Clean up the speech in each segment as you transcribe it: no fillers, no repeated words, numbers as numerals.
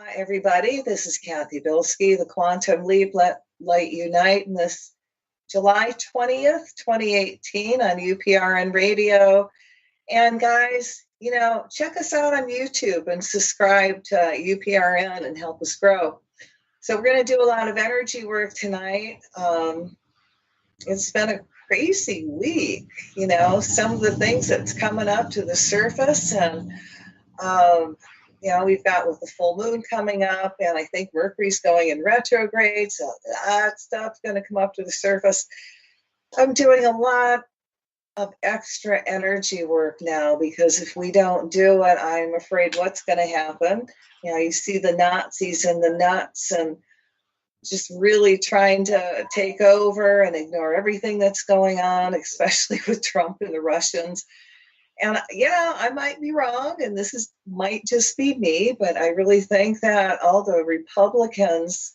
Hi, everybody. This is Cathy Bilsky, the Quantum Leap Let Light Unite, in this July 20th, 2018 on UPRN Radio. And guys, check us out on YouTube and subscribe to UPRN and help us grow. So we're going to do a lot of energy work tonight. It's been a crazy week, some of the things that's coming up to the surface, and we've got with the full moon coming up, and I think Mercury's going in retrograde, so that stuff's going to come up to the surface. I'm doing a lot of extra energy work now, because if we don't do it, I'm afraid what's going to happen. You see the Nazis and the nuts and just really trying to take over and ignore everything that's going on, especially with Trump and the Russians. And I might be wrong, and might just be me, but I really think that all the Republicans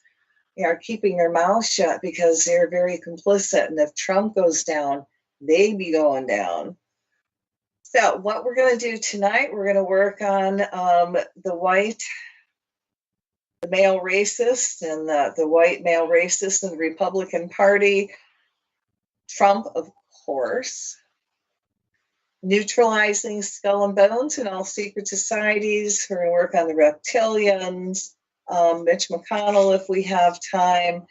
are keeping their mouths shut because they're very complicit. And if Trump goes down, they be going down. So what we're going to do tonight, we're going to work on the male racist and the white male racist in the Republican Party. Trump, of course. Neutralizing skull and bones in all secret societies. We're going to work on the reptilians, Mitch McConnell if we have time,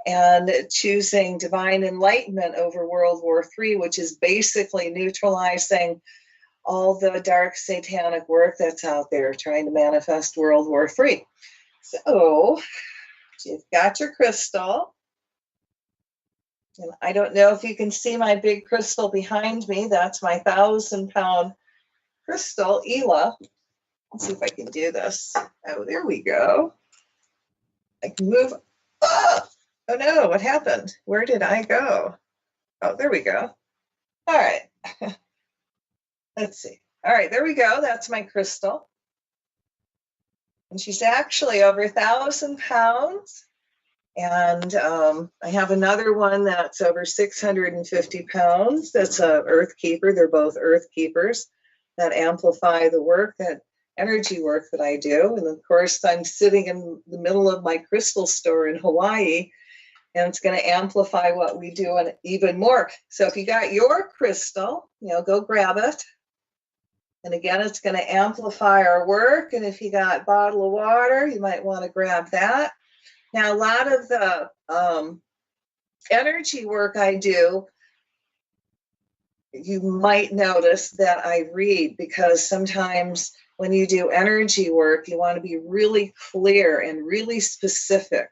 and choosing divine enlightenment over World War III, which is basically neutralizing all the dark satanic work that's out there trying to manifest World War III. So you've got your crystal. And I don't know if you can see my big crystal behind me. That's my 1,000-pound crystal, Ela. Let's see if I can do this. Oh, there we go. I can move. Oh no, what happened? Where did I go? Oh, there we go. All right. Let's see. All right, there we go. That's my crystal. And she's actually over 1,000 pounds. And I have another one that's over 650 pounds. That's a Earth Keeper. They're both Earth Keepers that amplify the work, that energy work that I do. And of course, I'm sitting in the middle of my crystal store in Hawaii, and it's going to amplify what we do and even more. So if you got your crystal, go grab it. And again, it's going to amplify our work. And if you got a bottle of water, you might want to grab that. Now, a lot of the energy work I do, you might notice that I read, because sometimes when you do energy work, you want to be really clear and really specific,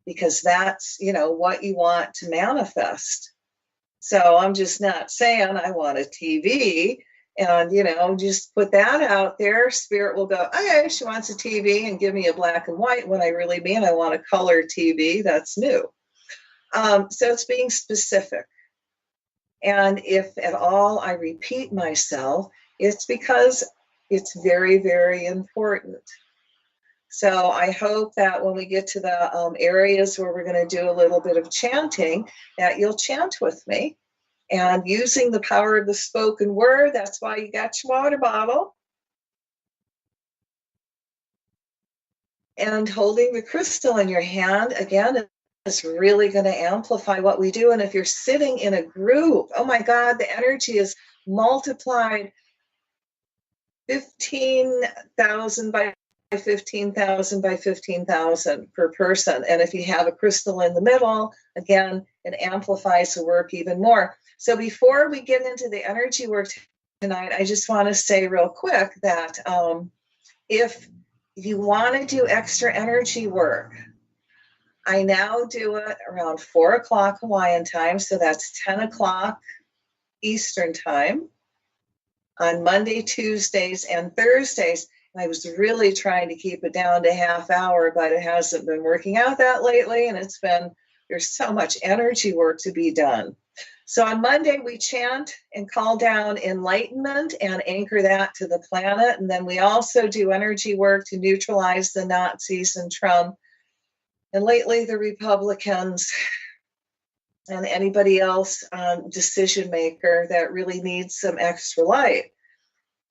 because that's, what you want to manifest. So I'm just not saying I want a TV and, just put that out there. Spirit will go, okay, she wants a TV and give me a black and white, when I really mean I want a color TV. That's new. So it's being specific. And if at all I repeat myself, it's because it's very, very important. So I hope that when we get to the areas where we're going to do a little bit of chanting, that you'll chant with me. And using the power of the spoken word, that's why you got your water bottle. And holding the crystal in your hand, again, is really going to amplify what we do. And if you're sitting in a group, oh my God, the energy is multiplied 15,000 by 15,000 by 15,000 per person. And if you have a crystal in the middle, again, it amplifies the work even more. So before we get into the energy work tonight, I just want to say real quick that if you want to do extra energy work, I now do it around 4 o'clock Hawaiian time. So that's 10 o'clock Eastern time on Monday, Tuesdays, and Thursdays. I was really trying to keep it down to half hour, but it hasn't been working out that lately. And there's so much energy work to be done. So on Monday, we chant and call down enlightenment and anchor that to the planet. And then we also do energy work to neutralize the Nazis and Trump. And lately, the Republicans and anybody else decision maker that really needs some extra light.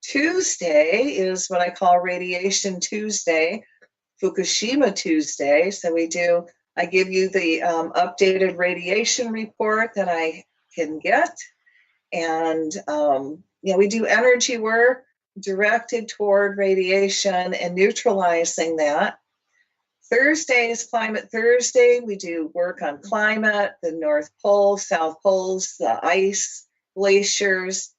Tuesday is what I call Radiation Tuesday. Fukushima Tuesday. So I give you the updated radiation report that I can get. And, we do energy work directed toward radiation and neutralizing that. Thursday is Climate Thursday. We do work on climate, the North Pole, South Poles, the ice, glaciers,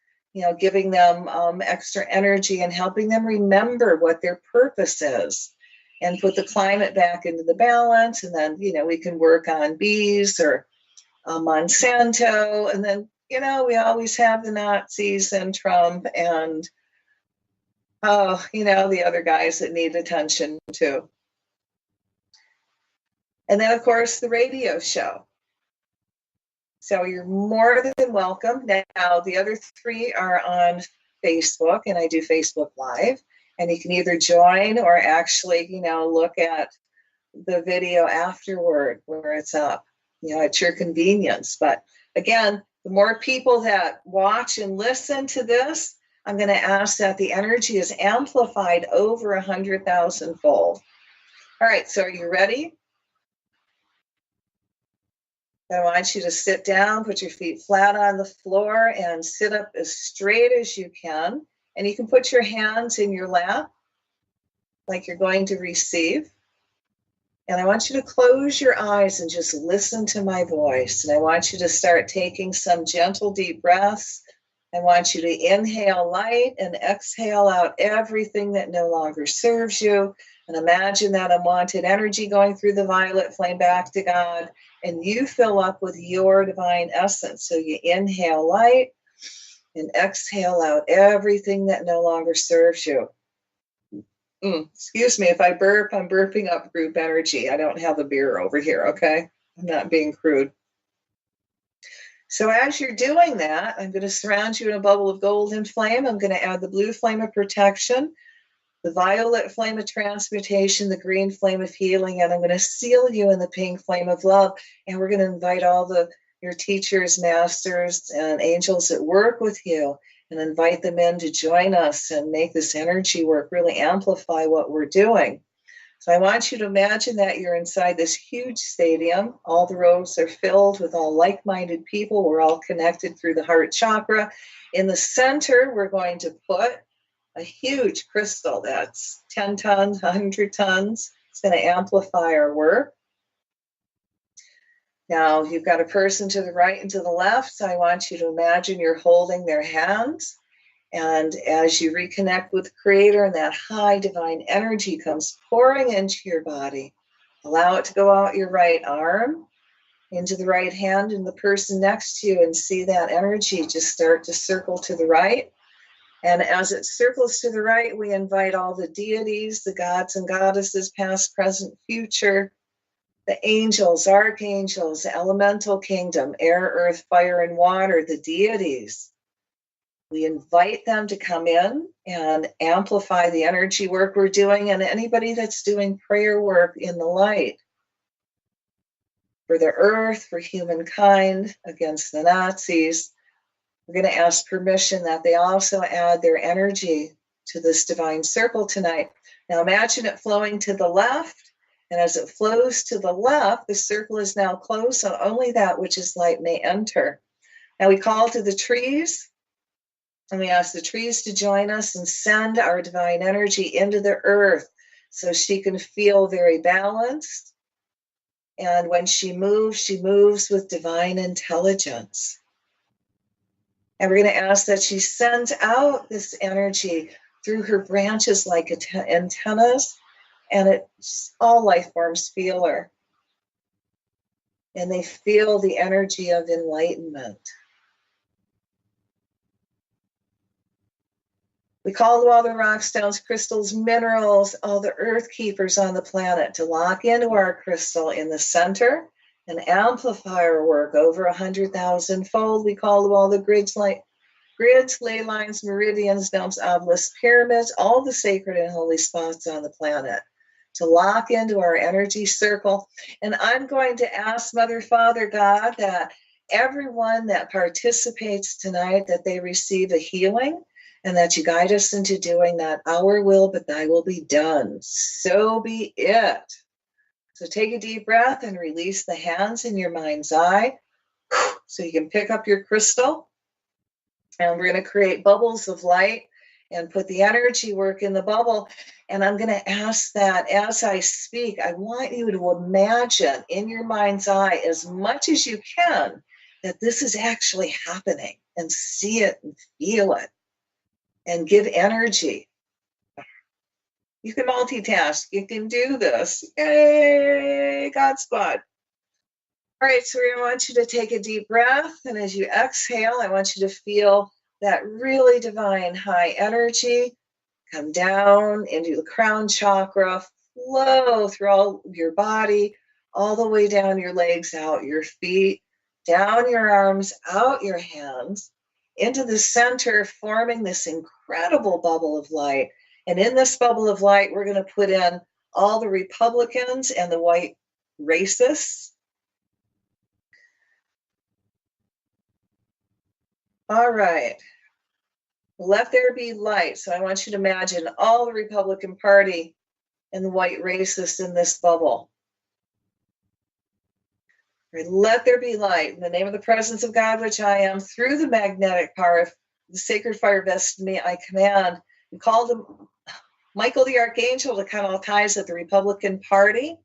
giving them extra energy and helping them remember what their purpose is and put the climate back into the balance. And then, we can work on bees or Monsanto. And then, we always have the Nazis and Trump and, the other guys that need attention too. And then, of course, the radio show. So you're more than welcome. Now, the other three are on Facebook, and I do Facebook Live. And you can either join or actually, look at the video afterward where it's up, at your convenience. But again, the more people that watch and listen to this, I'm going to ask that the energy is amplified over 100,000-fold. All right, so are you ready? I want you to sit down, put your feet flat on the floor, and sit up as straight as you can. And you can put your hands in your lap like you're going to receive. And I want you to close your eyes and just listen to my voice. And I want you to start taking some gentle, deep breaths. I want you to inhale light and exhale out everything that no longer serves you. And imagine that unwanted energy going through the violet flame back to God. And you fill up with your divine essence. So you inhale light and exhale out everything that no longer serves you. Excuse me, if I burp, I'm burping up group energy. I don't have a beer over here, okay? I'm not being crude. So as you're doing that, I'm going to surround you in a bubble of golden flame. I'm going to add the blue flame of protection, the violet flame of transmutation, the green flame of healing, and I'm going to seal you in the pink flame of love. And we're going to invite all your teachers, masters, and angels that work with you and invite them in to join us and make this energy work really amplify what we're doing. So I want you to imagine that you're inside this huge stadium. All the rows are filled with all like-minded people. We're all connected through the heart chakra. In the center, we're going to put a huge crystal that's 10 tons, 100 tons. It's going to amplify our work. Now, you've got a person to the right and to the left, so I want you to imagine you're holding their hands. And as you reconnect with the Creator and that high divine energy comes pouring into your body, allow it to go out your right arm, into the right hand and the person next to you, and see that energy just start to circle to the right. And as it circles to the right, we invite all the deities, the gods and goddesses, past, present, future, the angels, archangels, the elemental kingdom, air, earth, fire, and water, the deities. We invite them to come in and amplify the energy work we're doing, and anybody that's doing prayer work in the light for the earth, for humankind, against the Nazis. We're going to ask permission that they also add their energy to this divine circle tonight. Now imagine it flowing to the left. And as it flows to the left, the circle is now closed, so only that which is light may enter. Now we call to the trees, and we ask the trees to join us and send our divine energy into the earth so she can feel very balanced. And when she moves with divine intelligence. And we're going to ask that she sends out this energy through her branches like antennas. And all life forms feel her. And they feel the energy of enlightenment. We call to all the rock, stones, crystals, minerals, all the earth keepers on the planet to lock into our crystal in the center and amplify our work over 100,000-fold. We call to all the grids, ley lines, meridians, domes, obelisks, pyramids, all the sacred and holy spots on the planet to lock into our energy circle. And I'm going to ask Mother, Father, God, that everyone that participates tonight, that they receive a healing, and that you guide us into doing that. Our will, but thy will be done. So be it. So take a deep breath and release the hands in your mind's eye. So you can pick up your crystal, and we're going to create bubbles of light and put the energy work in the bubble. And I'm going to ask that as I speak, I want you to imagine in your mind's eye as much as you can that this is actually happening, and see it and feel it and give energy. You can multitask. You can do this. Yay, Godspot. All right, so I want you to take a deep breath. And as you exhale, I want you to feel that really divine high energy come down into the crown chakra, flow through all your body, all the way down your legs, out your feet, down your arms, out your hands, into the center, forming this incredible bubble of light. And in this bubble of light, we're going to put in all the Republicans and the white racists. All right. Let there be light. So I want you to imagine all the Republican Party and the white racists in this bubble. Right. Let there be light in the name of the presence of God, which I am, through the magnetic power of the sacred fire vested in me, I command. We called him Michael the Archangel to cut all ties that the Republican Party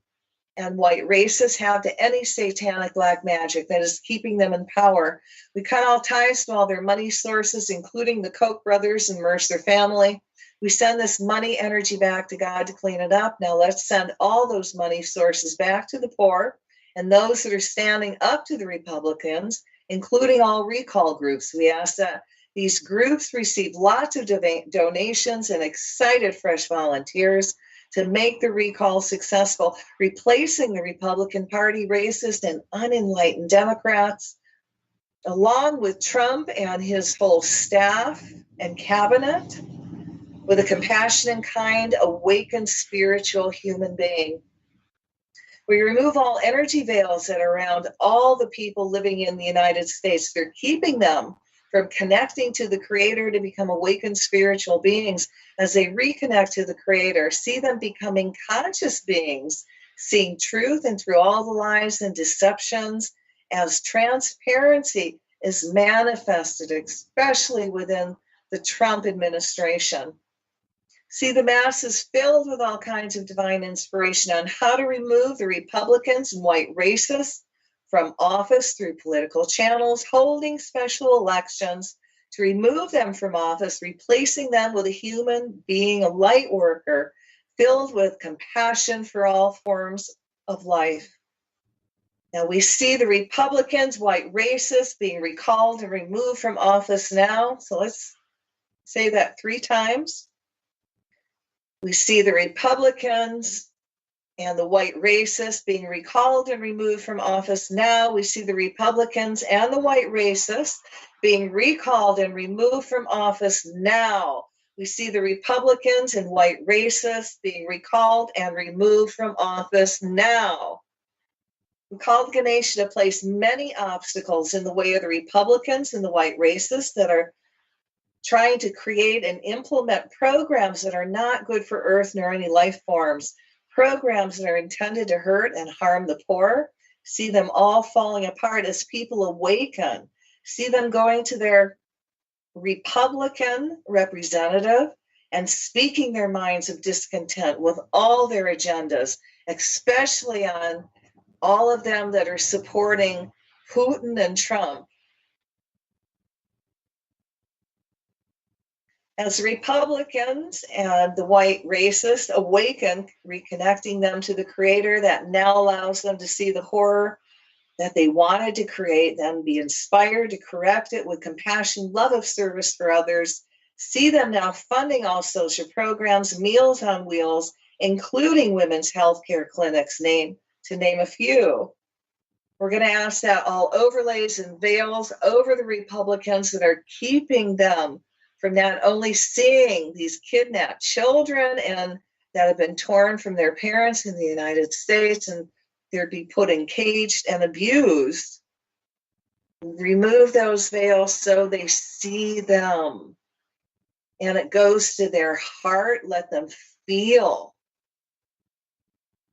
and white racists have to any satanic black magic that is keeping them in power. We cut all ties to all their money sources, including the Koch brothers and Mercer family. We send this money energy back to God to clean it up. Now let's send all those money sources back to the poor and those that are standing up to the Republicans, including all recall groups. We ask that these groups receive lots of donations and excited fresh volunteers to make the recall successful, replacing the Republican Party racist and unenlightened Democrats, along with Trump and his whole staff and cabinet, with a compassionate, kind, awakened, spiritual human being. We remove all energy veils that are around all the people living in the United States. They're keeping them from connecting to the Creator to become awakened spiritual beings. As they reconnect to the Creator, see them becoming conscious beings, seeing truth and through all the lies and deceptions, as transparency is manifested, especially within the Trump administration. See the masses filled with all kinds of divine inspiration on how to remove the Republicans and white racists from office through political channels, holding special elections to remove them from office, replacing them with a human being, a light worker, filled with compassion for all forms of life. Now we see the Republicans, white racists being recalled and removed from office now. So let's say that 3 times. We see the Republicans and the white racists being recalled and removed from office now. We see the Republicans and the white racists being recalled and removed from office now. We see the Republicans and white racists being recalled and removed from office now. We called Ganesha to place many obstacles in the way of the Republicans and the white racists that are trying to create and implement programs that are not good for Earth nor any life forms, programs that are intended to hurt and harm the poor. See them all falling apart as people awaken. See them going to their Republican representative and speaking their minds of discontent with all their agendas, especially on all of them that are supporting Putin and Trump. As Republicans and the white racists awaken, reconnecting them to the Creator, that now allows them to see the horror that they wanted to create, then be inspired to correct it with compassion, love of service for others. See them now funding all social programs, Meals on Wheels, including women's health care clinics, to name a few. We're going to ask that all overlays and veils over the Republicans that are keeping them from not only seeing these kidnapped children and that have been torn from their parents in the United States and they're be put in caged and abused. Remove those veils so they see them. and it goes to their heart. Let them feel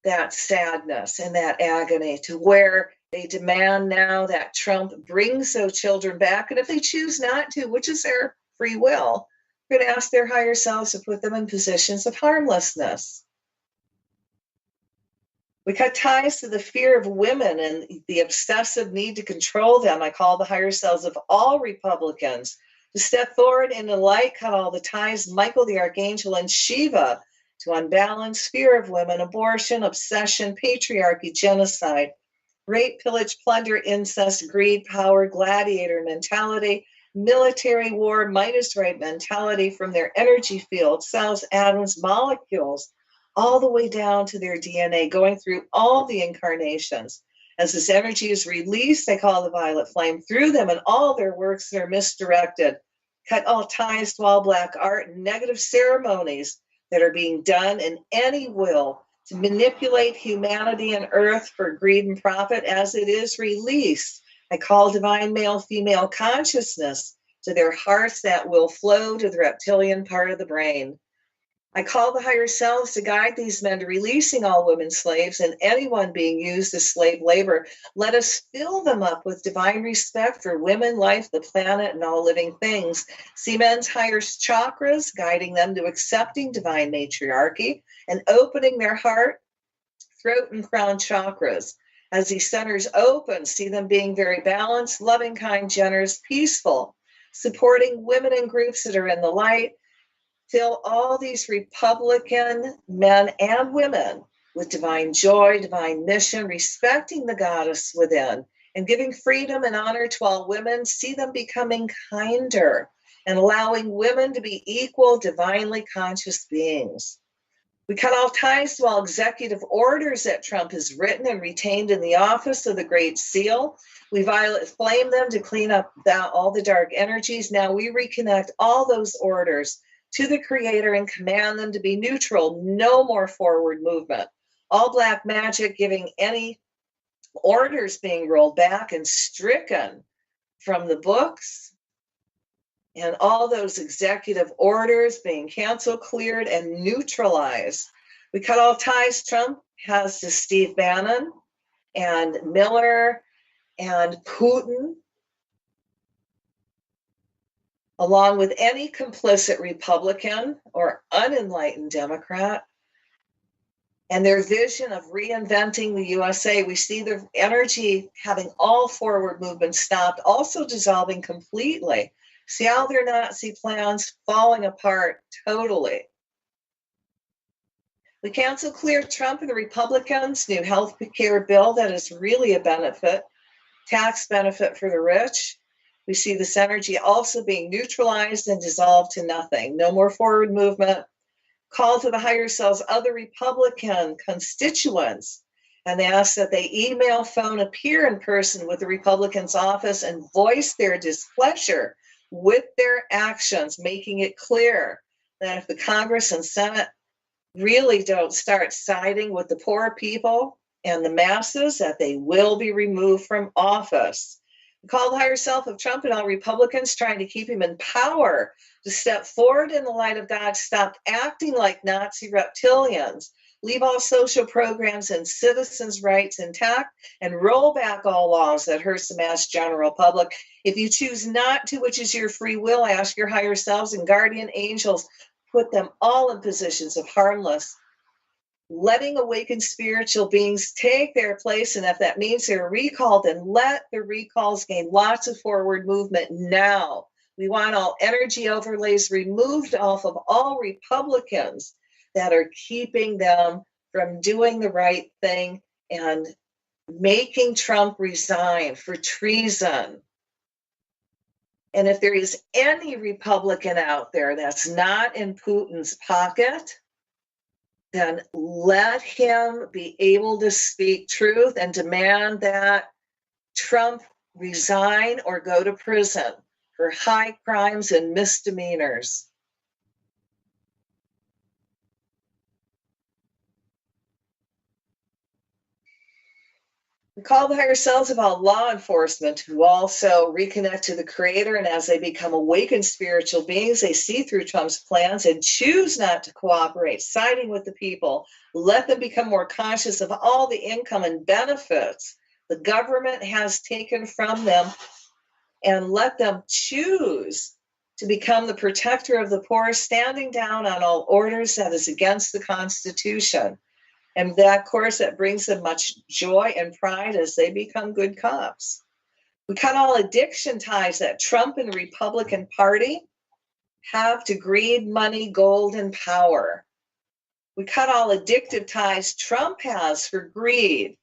that sadness and that agony, to where they demand now that Trump brings those children back. And if they choose not to, which is their free will, they're going to ask their higher selves to put them in positions of harmlessness. We cut ties to the fear of women and the obsessive need to control them. I call the higher selves of all Republicans to step forward in the light, cut all the ties, Michael the Archangel and Shiva, to unbalance fear of women, abortion, obsession, patriarchy, genocide, rape, pillage, plunder, incest, greed, power, gladiator mentality, military war, might is right mentality, from their energy field, cells, atoms, molecules, all the way down to their DNA, going through all the incarnations. As this energy is released, I call the violet flame through them, and all their works that are misdirected. Cut all ties to all black art and negative ceremonies that are being done in any will to manipulate humanity and earth for greed and profit. As it is released, I call divine male-female consciousness to their hearts that will flow to the reptilian part of the brain. I call the higher selves to guide these men to releasing all women slaves and anyone being used as slave labor. Let us fill them up with divine respect for women, life, the planet, and all living things. See men's higher chakras, guiding them to accepting divine matriarchy and opening their heart, throat, and crown chakras. As these centers open, see them being very balanced, loving, kind, generous, peaceful, supporting women and groups that are in the light. Fill all these Republican men and women with divine joy, divine mission, respecting the goddess within, and giving freedom and honor to all women. See them becoming kinder and allowing women to be equal, divinely conscious beings. We cut all ties to all executive orders that Trump has written and retained in the office of the Great Seal. We violet flame them to clean up all the dark energies. Now we reconnect all those orders to the Creator and command them to be neutral. No more forward movement. All black magic, giving any orders being rolled back and stricken from the books, and all those executive orders being canceled, cleared, and neutralized. We cut all ties Trump has to Steve Bannon and Miller and Putin, along with any complicit Republican or unenlightened Democrat, and their vision of reinventing the USA. We see the energy having all forward movement stopped, also dissolving completely. See how their Nazi plans falling apart totally. We cancel clear Trump and the Republicans' new health care bill that is really a benefit, tax benefit for the rich. We see this energy also being neutralized and dissolved to nothing. No more forward movement. Call to the higher selves, other Republican constituents, and they ask that they email, phone, appear in person with the Republicans' office and voice their displeasure with their actions, making it clear that if the Congress and Senate really don't start siding with the poor people and the masses, that they will be removed from office. Call the higher self of Trump and all Republicans trying to keep him in power to step forward in the light of God, stop acting like Nazi reptilians, leave all social programs and citizens' rights intact, and roll back all laws that hurt the mass general public. If you choose not to, which is your free will, I ask your higher selves and guardian angels, put them all in positions of harmless, letting awakened spiritual beings take their place. And if that means they're recalled, then let the recalls gain lots of forward movement now. We want all energy overlays removed off of all Republicans that are keeping them from doing the right thing and making Trump resign for treason. And if there is any Republican out there that's not in Putin's pocket, then let him be able to speak truth and demand that Trump resign or go to prison for high crimes and misdemeanors. We call the higher selves of all law enforcement who also reconnect to the Creator, and as they become awakened spiritual beings, they see through Trump's plans and choose not to cooperate, siding with the people. Let them become more conscious of all the income and benefits the government has taken from them, and let them choose to become the protector of the poor, standing down on all orders that is against the Constitution. And that, of course, that brings them much joy and pride as they become good cops. We cut all addiction ties that Trump and the Republican Party have to greed, money, gold, and power. We cut all addictive ties Trump has for greed,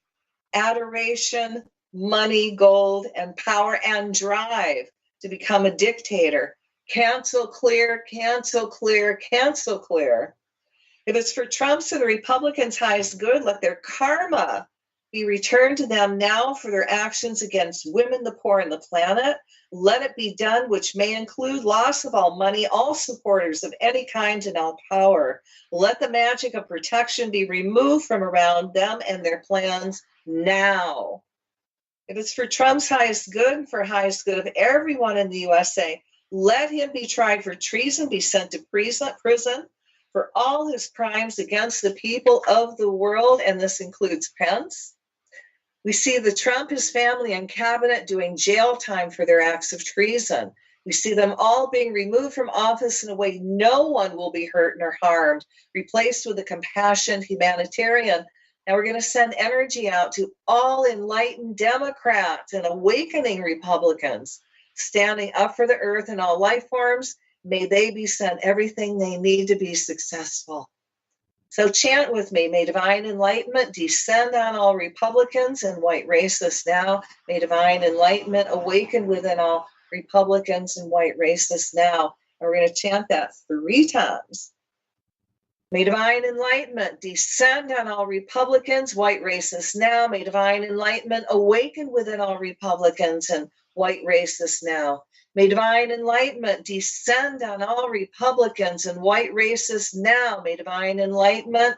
adoration, money, gold, and power, and drive to become a dictator. Cancel, clear, cancel, clear, cancel, clear. If it's for Trump's and the Republicans' highest good, let their karma be returned to them now for their actions against women, the poor, and the planet. Let it be done, which may include loss of all money, all supporters of any kind, and all power. Let the magic of protection be removed from around them and their plans now. If it's for Trump's highest good, for highest good of everyone in the USA, let him be tried for treason, be sent to prison for all his crimes against the people of the world, and this includes Pence. We see the Trump, his family, and cabinet doing jail time for their acts of treason. We see them all being removed from office in a way no one will be hurt nor harmed, replaced with a compassionate humanitarian. Now we're going to send energy out to all enlightened Democrats and awakening Republicans, standing up for the earth and all life forms. May they be sent everything they need to be successful. So chant with me. May divine enlightenment descend on all Republicans and white racists now. May divine enlightenment awaken within all Republicans and white racists now. And we're going to chant that 3 times. May divine enlightenment descend on all Republicans, white racists now. May divine enlightenment awaken within all Republicans and white racists now. May divine enlightenment descend on all Republicans and white racists now. May divine enlightenment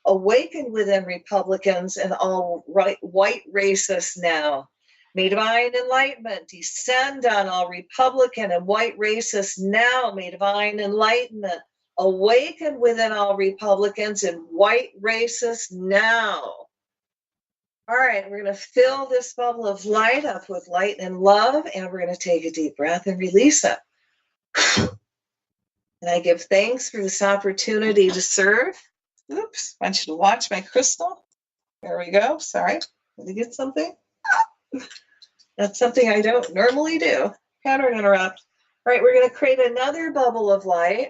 awaken within Republicans and all white racists now. May divine enlightenment descend on all Republican and white racists now. May divine enlightenment awaken within all Republicans and white racists now. All right, we're going to fill this bubble of light up with light and love, and we're going to take a deep breath and release it. And I give thanks for this opportunity to serve. Oops, I want you to watch my crystal. There we go. Sorry, did I get something? That's something I don't normally do. Pattern interrupt. All right, we're going to create another bubble of light.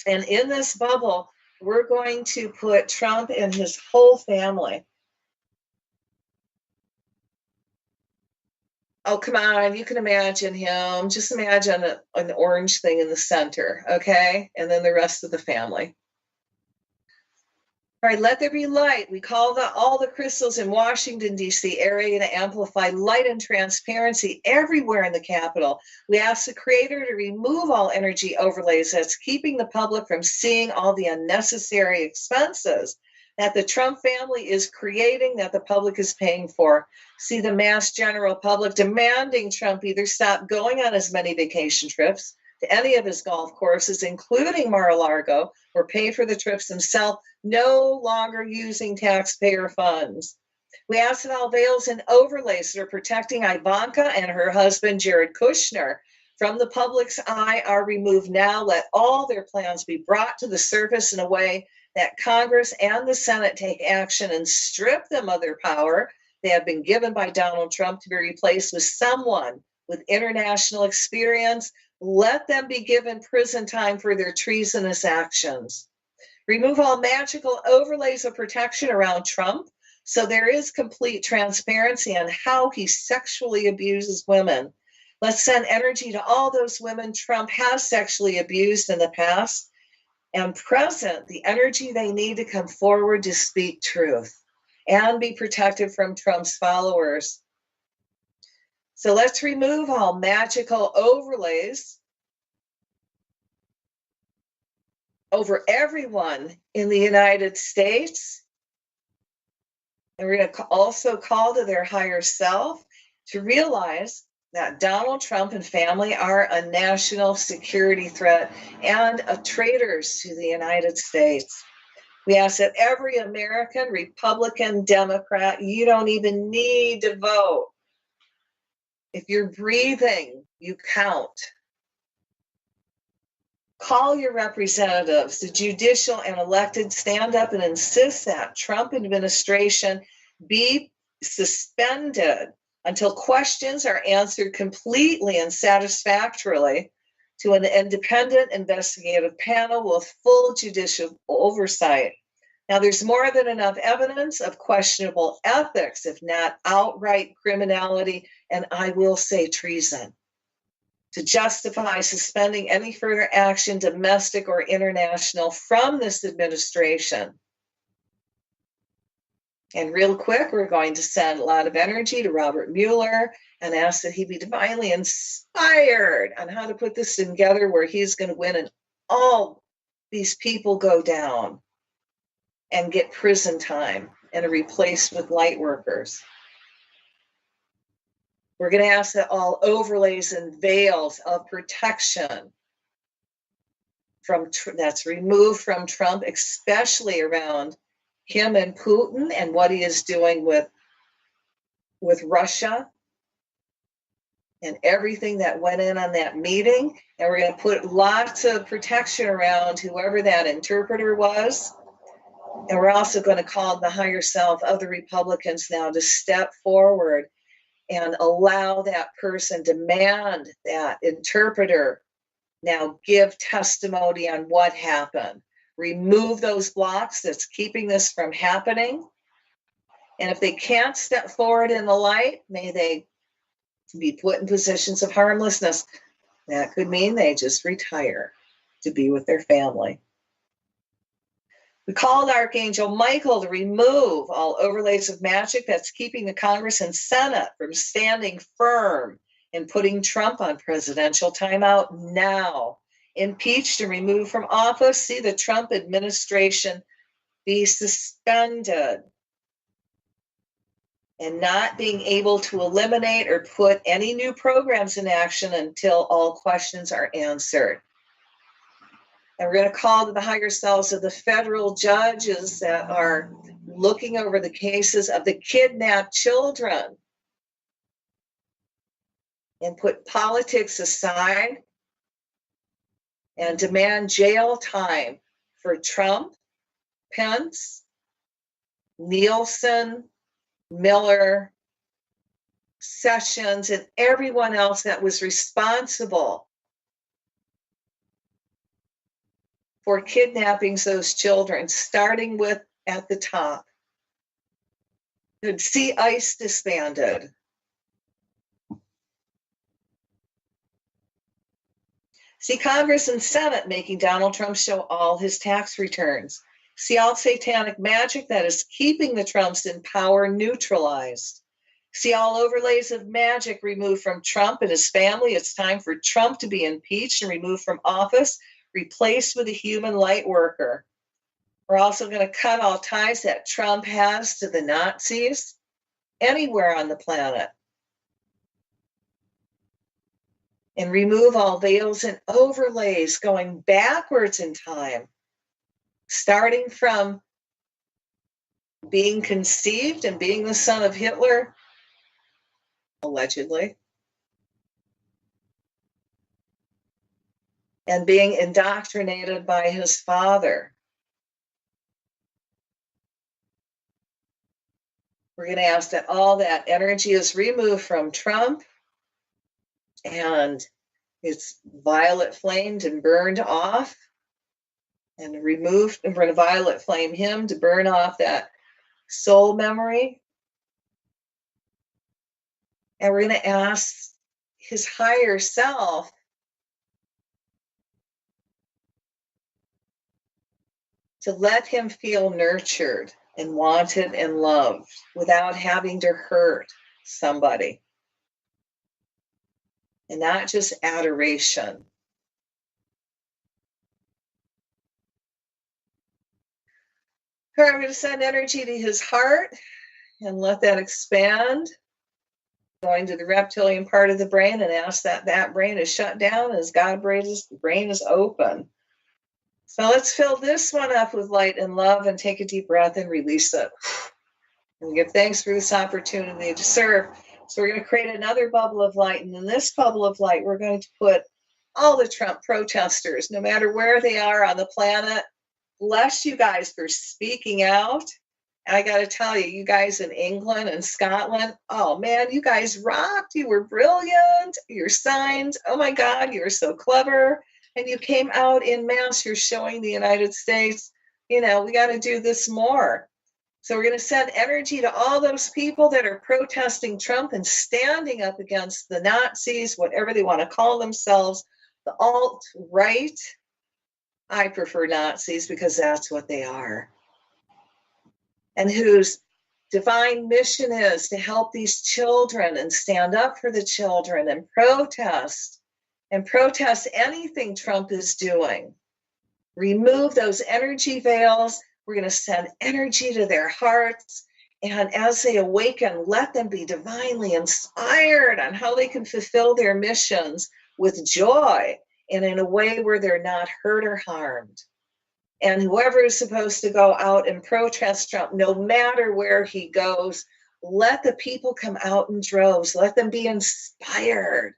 And in this bubble, we're going to put Trump and his whole family. Oh, come on, you can imagine him. Just imagine an orange thing in the center, okay? And then the rest of the family. All right, let there be light. We call all the crystals in Washington, D.C. area to amplify light and transparency everywhere in the Capitol. We ask the Creator to remove all energy overlays that's keeping the public from seeing all the unnecessary expenses that the Trump family is creating that the public is paying for. See the mass general public demanding Trump either stop going on as many vacation trips to any of his golf courses, including Mar-a-Lago, or pay for the trips himself, no longer using taxpayer funds. We ask that all veils and overlays that are protecting Ivanka and her husband, Jared Kushner, from the public's eye are removed now. Let all their plans be brought to the surface in a way that Congress and the Senate take action and strip them of their power they have been given by Donald Trump to be replaced with someone with international experience. Let them be given prison time for their treasonous actions. Remove all magical overlays of protection around Trump so there is complete transparency on how he sexually abuses women. Let's send energy to all those women Trump has sexually abused in the past and present the energy they need to come forward to speak truth and be protected from Trump's followers. So let's remove all magical overlays over everyone in the United States And we're going to also call to their higher self to realize that Donald Trump and family are a national security threat and a traitors to the United States. We ask that every American, Republican, Democrat, you don't even need to vote. If you're breathing, you count. Call your representatives, the judicial and elected, stand up and insist that Trump administration be suspended until questions are answered completely and satisfactorily to an independent investigative panel with full judicial oversight. Now, there's more than enough evidence of questionable ethics, if not outright criminality, and I will say treason, to justify suspending any further action, domestic or international, from this administration. And real quick, we're going to send a lot of energy to Robert Mueller and ask that he be divinely inspired on how to put this together where he's going to win and all these people go down and get prison time and are replaced with light workers. We're going to ask that all overlays and veils of protection that's removed from Trump, especially around him and Putin and what he is doing with Russia and everything that went in on that meeting. And we're going to put lots of protection around whoever that interpreter was. And we're also going to call the higher self of the Republicans now to step forward and allow that person, demand that interpreter now give testimony on what happened. Remove those blocks that's keeping this from happening. And if they can't step forward in the light, may they be put in positions of harmlessness. That could mean they just retire to be with their family. We called Archangel Michael to remove all overlays of magic that's keeping the Congress and Senate from standing firm and putting Trump on presidential timeout now. Impeached and removed from office, see the Trump administration be suspended. And not being able to eliminate or put any new programs in action until all questions are answered. And we're going to call to the higher selves of the federal judges that are looking over the cases of the kidnapped children and put politics aside and demand jail time for Trump, Pence, Nielsen, Miller, Sessions, and everyone else that was responsible for kidnapping those children, starting with at the top. Could see ICE disbanded. See Congress and Senate making Donald Trump show all his tax returns. See all satanic magic that is keeping the Trumps in power neutralized. See all overlays of magic removed from Trump and his family. It's time for Trump to be impeached and removed from office, replaced with a human light worker. We're also going to cut all ties that Trump has to the Nazis anywhere on the planet. And remove all veils and overlays going backwards in time, starting from being conceived and being the son of Hitler, allegedly, and being indoctrinated by his father. We're going to ask that all that energy is removed from Trump and it's violet flamed and burned off, and removed, and we're going to violet flame him to burn off that soul memory. And we're going to ask his higher self to let him feel nurtured and wanted and loved without having to hurt somebody. And not just adoration. I'm going to send energy to his heart and let that expand, going to the reptilian part of the brain, and ask that brain is shut down as God brain is open. So let's fill this one up with light and love and take a deep breath and release it. And give thanks for this opportunity to serve. So we're going to create another bubble of light. And in this bubble of light, we're going to put all the Trump protesters, no matter where they are on the planet. Bless you guys for speaking out. And I got to tell you, you guys in England and Scotland, oh man, you guys rocked. You were brilliant. Your signs, oh my God, you're so clever. And you came out in mass. You're showing the United States, we got to do this more. So we're going to send energy to all those people that are protesting Trump and standing up against the Nazis, whatever they want to call themselves, the alt-right. I prefer Nazis because that's what they are. And whose divine mission is to help these children and stand up for the children and protest anything Trump is doing. Remove those energy veils. We're going to send energy to their hearts. And as they awaken, let them be divinely inspired on how they can fulfill their missions with joy and in a way where they're not hurt or harmed. And whoever is supposed to go out and protest Trump, no matter where he goes, let the people come out in droves. Let them be inspired.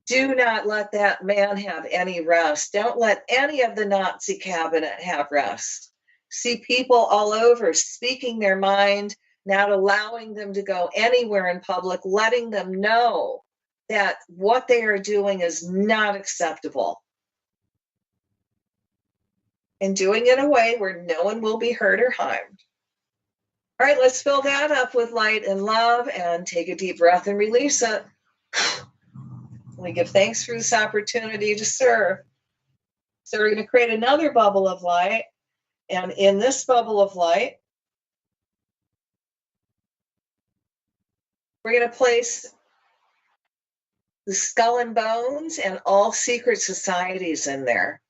Do not let that man have any rest. Don't let any of the Nazi cabinet have rest. See people all over speaking their mind, not allowing them to go anywhere in public, letting them know that what they are doing is not acceptable. And doing it in a way where no one will be hurt or harmed. All right, let's fill that up with light and love and take a deep breath and release it. We give thanks for this opportunity to serve. So we're going to create another bubble of light. And in this bubble of light, we're going to place the skull and bones and all secret societies in there.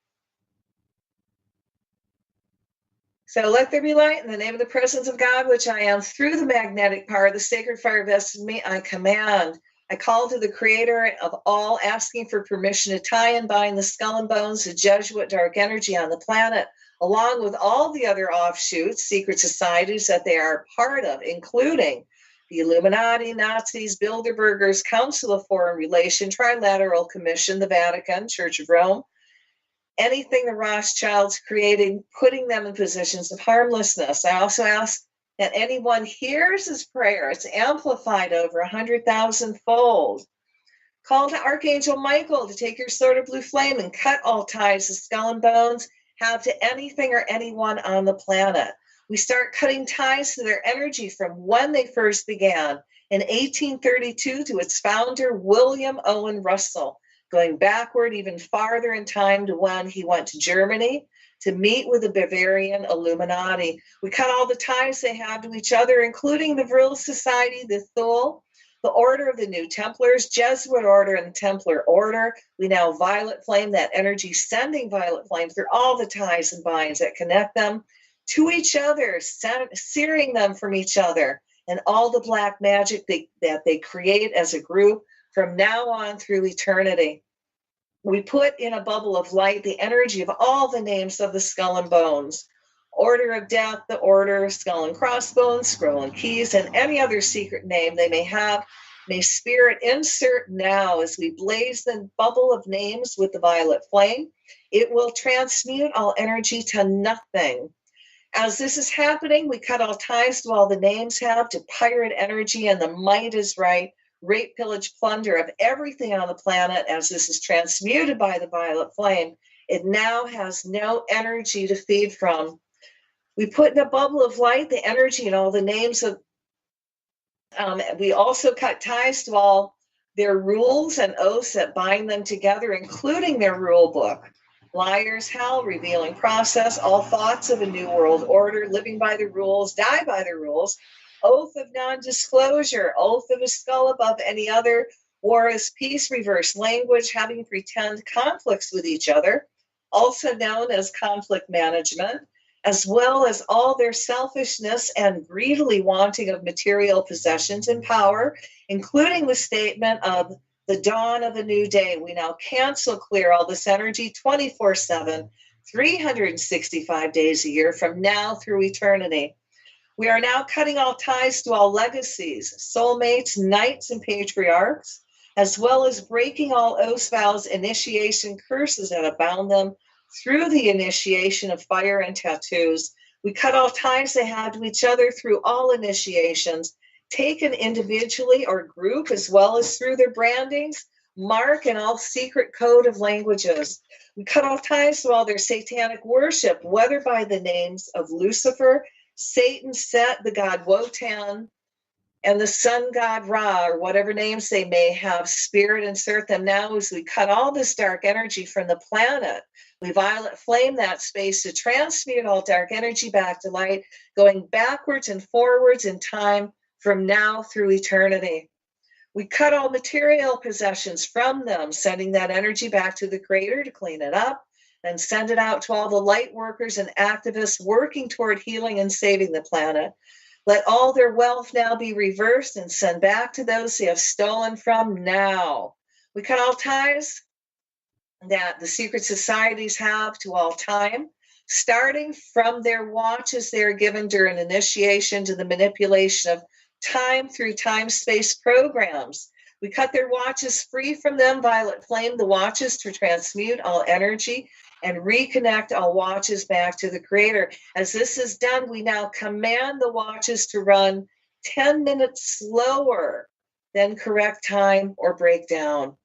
So let there be light in the name of the presence of God, which I am. Through the magnetic power, the sacred fire vested in me, I command. I call to the creator of all, asking for permission to tie and bind the skull and bones, the Jesuit dark energy on the planet, along with all the other offshoots, secret societies that they are part of, including the Illuminati, Nazis, Bilderbergers, Council of Foreign Relations, Trilateral Commission, the Vatican, Church of Rome, anything the Rothschilds created, putting them in positions of harmlessness. I also ask that anyone hears his prayer. It's amplified over 100,000-fold. Call to Archangel Michael to take your sword of blue flame and cut all ties the skull and bones have to anything or anyone on the planet. We start cutting ties to their energy from when they first began in 1832 to its founder, William Owen Russell, going backward even farther in time to when he went to Germany to meet with the Bavarian Illuminati. We cut all the ties they had to each other, including the Vril Society, the Thule, the Order of the New Templars, Jesuit Order, and Templar Order. We now violet flame that energy, sending violet flame through all the ties and binds that connect them to each other, searing them from each other, and all the black magic that they create as a group from now on through eternity. We put in a bubble of light the energy of all the names of the skull and bones. Order of Death, the Order, Skull and Crossbones, Scroll and Keys, and any other secret name they may have. May Spirit insert now as we blaze the bubble of names with the violet flame. It will transmute all energy to nothing. As this is happening, we cut all ties to all the names have to pirate energy, and the might is right. Rape, pillage, plunder of everything on the planet. As this is transmuted by the violet flame, it now has no energy to feed from. We put in a bubble of light the energy and all the names of, we also cut ties to all their rules and oaths that bind them together, including their rule book. Liars, hell, revealing process, all thoughts of a new world order, living by the rules, die by the rules, oath of non-disclosure, oath of a skull above any other, war is peace, reverse language, having pretend conflicts with each other, also known as conflict management, as well as all their selfishness and greedily wanting of material possessions and power, including the statement of the dawn of a new day. We now cancel clear all this energy 24/7, 365 days a year from now through eternity. We are now cutting all ties to all legacies, soulmates, knights, and patriarchs, as well as breaking all oaths, vows, initiation, curses that have bound them through the initiation of fire and tattoos. We cut all ties they have to each other through all initiations, taken individually or group, as well as through their brandings, mark, and all secret code of languages. We cut off ties to all their satanic worship, whether by the names of Lucifer, Satan, Set, the god Wotan, and the sun god Ra, or whatever names they may have. Spirit, insert them now as we cut all this dark energy from the planet. We violet flame that space to transmute all dark energy back to light, going backwards and forwards in time from now through eternity. We cut all material possessions from them, sending that energy back to the Creator to clean it up, and send it out to all the light workers and activists working toward healing and saving the planet. Let all their wealth now be reversed and sent back to those they have stolen from now. We cut all ties that the secret societies have to all time, starting from their watches they are given during initiation to the manipulation of time through time-space programs. We cut their watches free from them, violet flame the watches to transmute all energy and reconnect all watches back to the Creator. As this is done, we now command the watches to run 10 minutes slower than correct time or breakdown.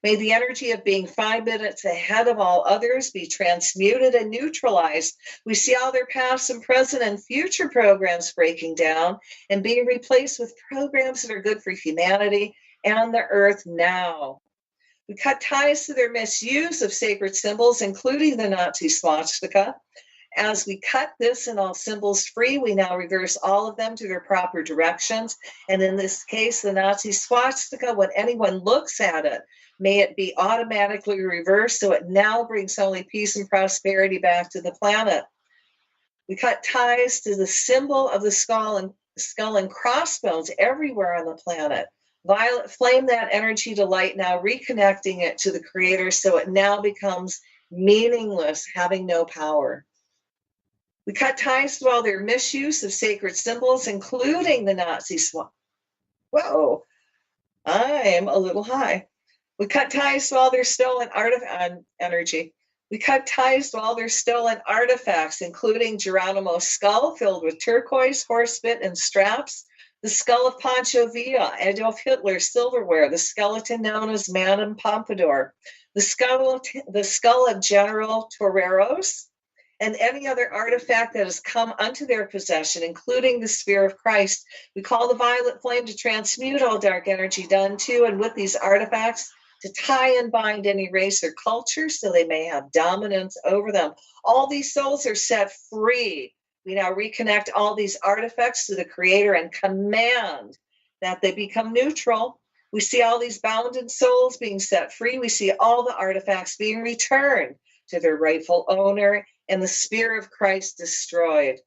May the energy of being 5 minutes ahead of all others be transmuted and neutralized. We see all their past and present and future programs breaking down and being replaced with programs that are good for humanity and the earth now. We cut ties to their misuse of sacred symbols, including the Nazi swastika. As we cut this and all symbols free, we now reverse all of them to their proper directions. And in this case, the Nazi swastika, when anyone looks at it, may it be automatically reversed so it now brings only peace and prosperity back to the planet. We cut ties to the symbol of the skull and crossbones everywhere on the planet. Violet flame that energy to light, now reconnecting it to the Creator so it now becomes meaningless, having no power. We cut ties to all their misuse of sacred symbols, including the Nazi swastika. Whoa, I'm a little high. We cut ties to all their stolen energy. We cut ties to all their stolen artifacts, including Geronimo's skull filled with turquoise, horsebit, and straps, the skull of Pancho Villa, Adolf Hitler's silverware, the skeleton known as Madame Pompadour, the skull of General Toreros, and any other artifact that has come unto their possession, including the spear of Christ. We call the violet flame to transmute all dark energy done to and with these artifacts, to tie and bind any race or culture so they may have dominance over them. All these souls are set free. We now reconnect all these artifacts to the Creator and command that they become neutral. We see all these bounded souls being set free. We see all the artifacts being returned to their rightful owner and the spear of Christ destroyed.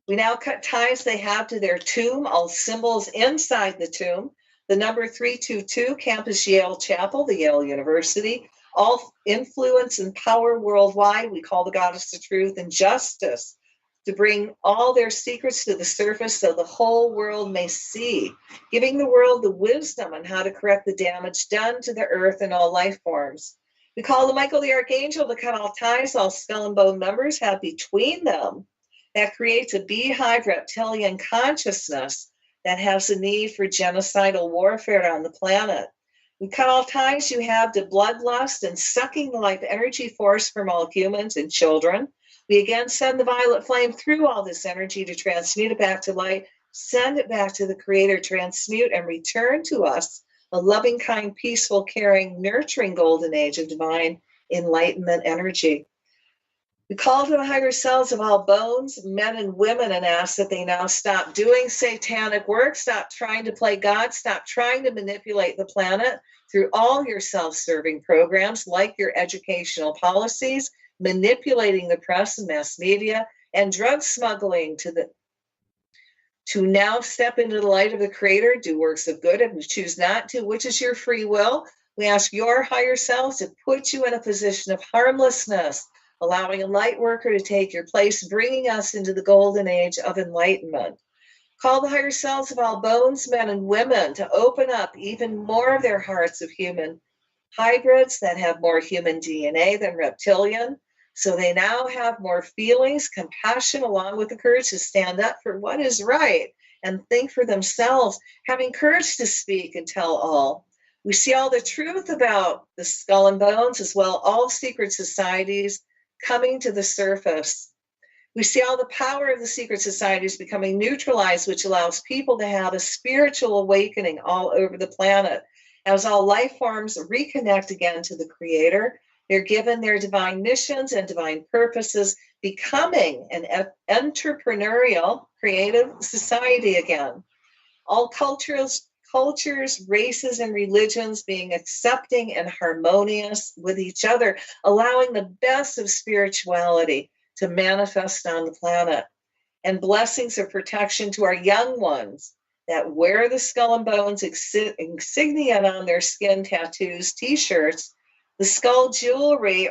We now cut ties they have to their tomb, all symbols inside the tomb. The number 322, Campus Yale Chapel, the Yale University, all influence and power worldwide. We call the Goddess of Truth and Justice to bring all their secrets to the surface so the whole world may see, giving the world the wisdom on how to correct the damage done to the earth and all life forms. We call the Michael the Archangel to cut all ties all skull and bone members have between them. That creates a beehive reptilian consciousness that has a need for genocidal warfare on the planet. We cut all ties you have to bloodlust and sucking the life energy force from all humans and children. We again send the violet flame through all this energy to transmute it back to light, send it back to the Creator, transmute and return to us a loving, kind, peaceful, caring, nurturing golden age of divine enlightenment energy. We call to the higher selves of all bones, men and women, and ask that they now stop doing satanic work, stop trying to play God, stop trying to manipulate the planet through all your self-serving programs like your educational policies, manipulating the press and mass media, and drug smuggling to now step into the light of the Creator, do works of good, and choose not to, which is your free will. We ask your higher selves to put you in a position of harmlessness, allowing a light worker to take your place, bringing us into the golden age of enlightenment. Call the higher selves of all bones, men and women, to open up even more of their hearts of human hybrids that have more human DNA than reptilian. So they now have more feelings, compassion, along with the courage to stand up for what is right and think for themselves, having courage to speak and tell all. We see all the truth about the skull and bones, as well all secret societies coming to the surface. We see all the power of the secret societies becoming neutralized, which allows people to have a spiritual awakening all over the planet. As all life forms reconnect again to the Creator, they're given their divine missions and divine purposes, becoming an entrepreneurial, creative society again. All cultures, races, and religions being accepting and harmonious with each other, allowing the best of spirituality to manifest on the planet. And blessings of protection to our young ones that wear the skull and bones insignia on their skin, tattoos, t-shirts, the skull jewelry,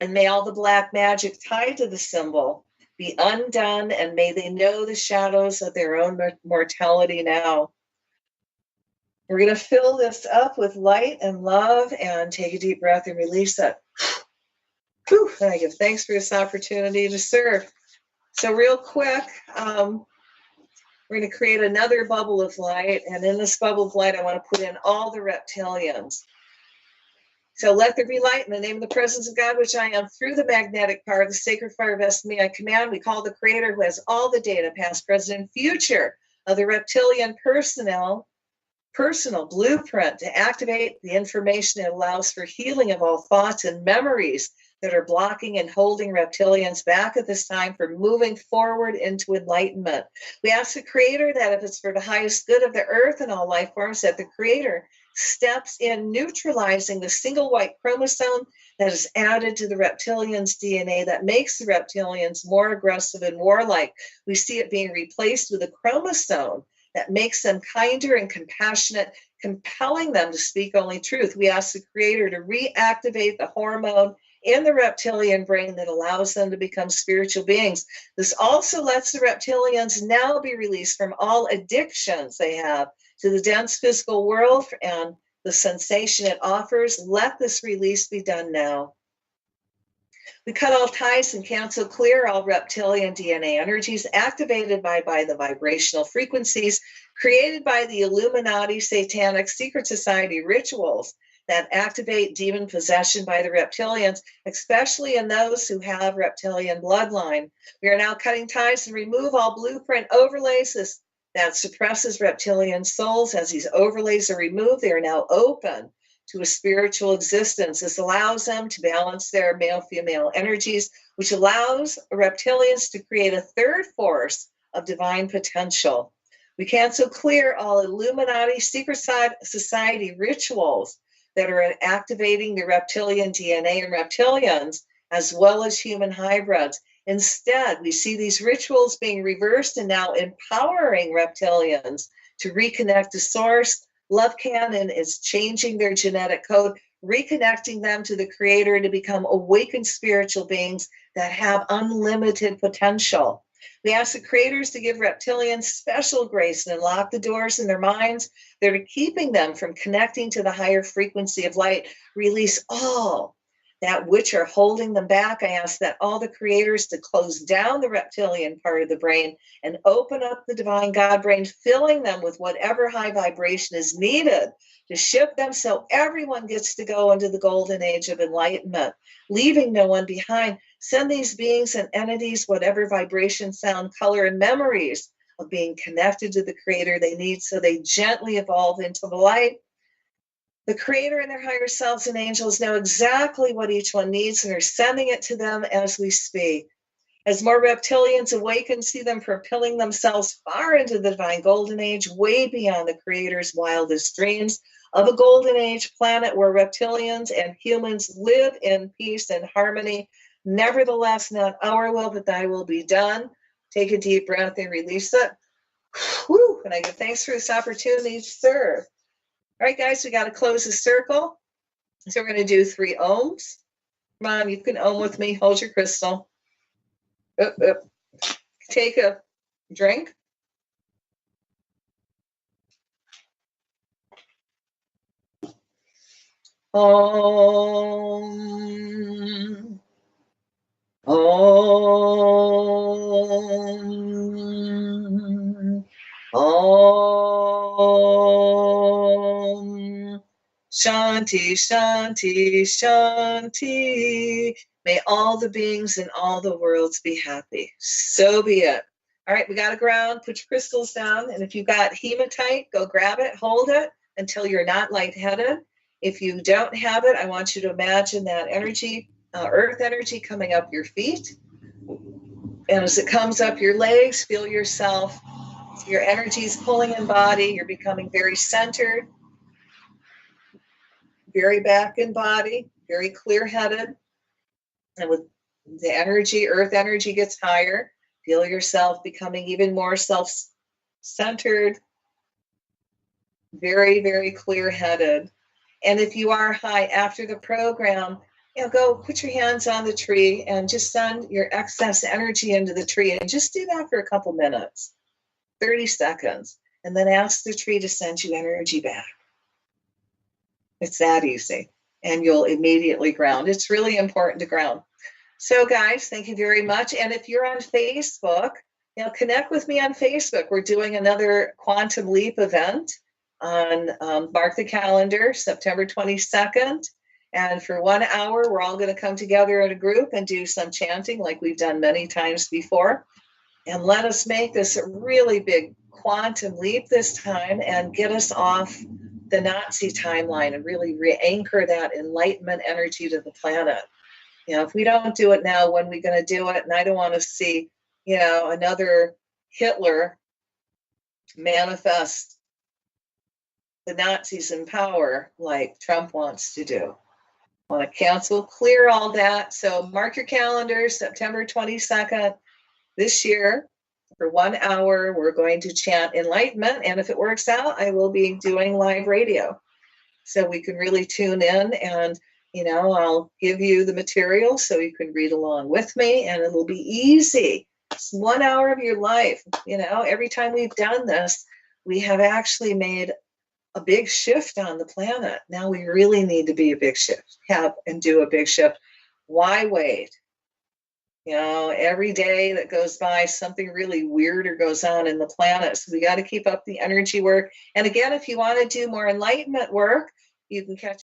may all the black magic tied to the symbol be undone, and may they know the shadows of their own mortality now. We're going to fill this up with light and love, and take a deep breath and release it. Whew, and I give thanks for this opportunity to serve. So real quick, we're going to create another bubble of light, and in this bubble of light, I want to put in all the reptilians. So let there be light in the name of the presence of God, which I am, through the magnetic power of the sacred fire vested in me. I command, we call the Creator, who has all the data, past, present, and future, of the reptilian personal blueprint, to activate the information that allows for healing of all thoughts and memories that are blocking and holding reptilians back at this time for moving forward into enlightenment. We ask the Creator that if it's for the highest good of the earth and all life forms, that the Creator steps in, neutralizing the single white chromosome that is added to the reptilians' DNA that makes the reptilians more aggressive and warlike. We see it being replaced with a chromosome that makes them kinder and compassionate, compelling them to speak only truth. We ask the Creator to reactivate the hormone in the reptilian brain that allows them to become spiritual beings. This also lets the reptilians now be released from all addictions they have to the dense physical world and the sensation it offers. Let this release be done now. We cut all ties and cancel clear all reptilian DNA energies activated by the vibrational frequencies created by the Illuminati satanic secret society rituals that activate demon possession by the reptilians, especially in those who have reptilian bloodline. We are now cutting ties and remove all blueprint overlays that suppresses reptilian souls. As these overlays are removed, they are now open to a spiritual existence. This allows them to balance their male-female energies, which allows reptilians to create a third force of divine potential. We cancel clear all Illuminati secret society rituals that are activating the reptilian DNA and reptilians, as well as human hybrids. Instead, we see these rituals being reversed and now empowering reptilians to reconnect to source. Love Canon is changing their genetic code, reconnecting them to the Creator to become awakened spiritual beings that have unlimited potential. We ask the creators to give reptilians special grace and unlock the doors in their minds that are keeping them from connecting to the higher frequency of light. Release all that which are holding them back. I ask that all the creators to close down the reptilian part of the brain and open up the divine God brain, filling them with whatever high vibration is needed to shift them so everyone gets to go into the golden age of enlightenment, leaving no one behind. Send these beings and entities whatever vibration, sound, color, and memories of being connected to the Creator they need so they gently evolve into the light. The Creator and their higher selves and angels know exactly what each one needs and are sending it to them as we speak. As more reptilians awaken, see them propelling themselves far into the divine golden age, way beyond the Creator's wildest dreams of a golden age planet where reptilians and humans live in peace and harmony. Nevertheless, not our will, but thy will be done. Take a deep breath and release it. Whew, and I give thanks for this opportunity to serve. All right, guys, we got to close the circle. So we're going to do 3 ohms. Mom, you can ohm with me. Hold your crystal. Take a drink. Om. Om. Om. Shanti, Shanti, Shanti. May all the beings in all the worlds be happy. So be it. All right, we got to ground. Put your crystals down. And if you've got hematite, go grab it, hold it until you're not lightheaded. If you don't have it, I want you to imagine that energy, earth energy coming up your feet. And as it comes up your legs, feel yourself, your energy is pulling in body. You're becoming very centered, very back in body, very clear-headed. And with the energy, earth energy gets higher, feel yourself becoming even more self-centered, very, very clear-headed. And if you are high after the program, go put your hands on the tree and just send your excess energy into the tree. And just do that for a couple minutes, 30 seconds, and then ask the tree to send you energy back. It's that easy. And you'll immediately ground. It's really important to ground. So guys, thank you very much. And if you're on Facebook, connect with me on Facebook. We're doing another Quantum Leap event on, mark the calendar, September 22nd. And for 1 hour, we're all going to come together in a group and do some chanting like we've done many times before. And let us make this a really big quantum leap this time and get us off the Nazi timeline and really re-anchor that enlightenment energy to the planet. If we don't do it now, when are we going to do it? And I don't want to see, another Hitler manifest the Nazis in power like Trump wants to do. I want to cancel, clear all that. So mark your calendars, September 22nd this year. For 1 hour, we're going to chant enlightenment. And if it works out, I will be doing live radio. So we can really tune in and, I'll give you the material so you can read along with me and it'll be easy. It's 1 hour of your life. Every time we've done this, we have actually made a big shift on the planet. Now we really need to be a big shift, do a big shift. Why wait? Every day that goes by, something really weirder goes on in the planet. So we got to keep up the energy work. And again, if you want to do more enlightenment work, you can catch